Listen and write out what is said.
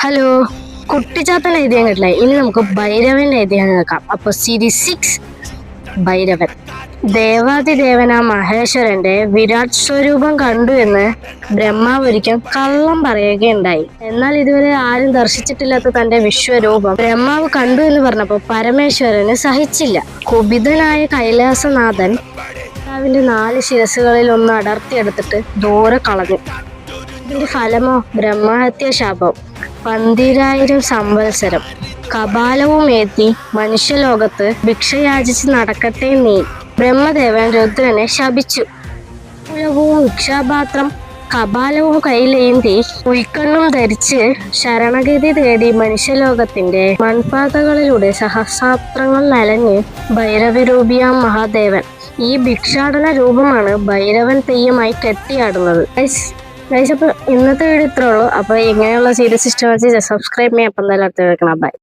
Hello, Kuttichathan എഴുതിയാൻ കേട്ടില്ലേ? ഇനി നമുക്ക് ഭൈരവൻ എഴുതിയാൻ കേൾക്കാം. അപ്പൊ സീരീസ് 6 ഭൈരവൻ. ദേവാതിദേവനാ മഹേശ്വരന്റെ വിരാട് സ്വരൂപം കണ്ടു എന്ന് ബ്രഹ്മാവ് ഒരിക്കൽ കള്ളം പറയുകയുണ്ടായി. എന്നാൽ ഇതുവരെ ആരും ദർശിച്ചിട്ടില്ലാത്ത തന്റെ വിശ്വരൂപം ബ്രഹ്മാവ് കണ്ടു എന്ന് പറഞ്ഞപ്പോൾ പരമേശ്വരന് സഹിച്ചില്ല. കുപിതനായ കൈലാസനാഥൻ ബ്രഹ്മാവിന്റെ 4 ശിരസുകളിൽ ഒന്ന് അടർത്തിയെടുത്തിട്ട് ദൂരെ കളഞ്ഞു. ഇതിന്റെ ഫലമോ ബ്രഹ്മഹത്യ ശാപം. 12,000 സംവത്സരം കപാലവും ഏറ്റി മനുഷ്യലോകത്ത് ഭിക്ഷയാചിച്ച് നടക്കട്ടെ നീ. ബ്രഹ്മദേവൻ രുദ്രനെ ശപിച്ചു. കുലവും ഭിക്ഷാപാത്രം കപാലവും കയ്യിലേന്തി ഉയ്ക്കണ്ണും ധരിച്ച് ശരണഗതി തേടി മനുഷ്യലോകത്തിന്റെ മൺപാതകളിലൂടെ സഹസ്രാബ്ദങ്ങൾ അലഞ്ഞ് ഭൈരവരൂപിയാം മഹാദേവൻ. ഈ ഭിക്ഷാടന രൂപമാണ് ഭൈരവൻ തെയ്യമായി കെട്ടിയാടുന്നത്. അപ്പോൾ ഇന്നത്തെ വീഡിയോ ഇത്രേ ഉള്ളൂ. അപ്പോൾ എങ്ങനെയുള്ള സീരീസ് ഇഷ്ടം വെച്ച് സബ്സ്ക്രൈബ് ചെയ്യാം. അപ്പം എന്തായാലും അടുത്ത് കേൾക്കണം. ബൈ.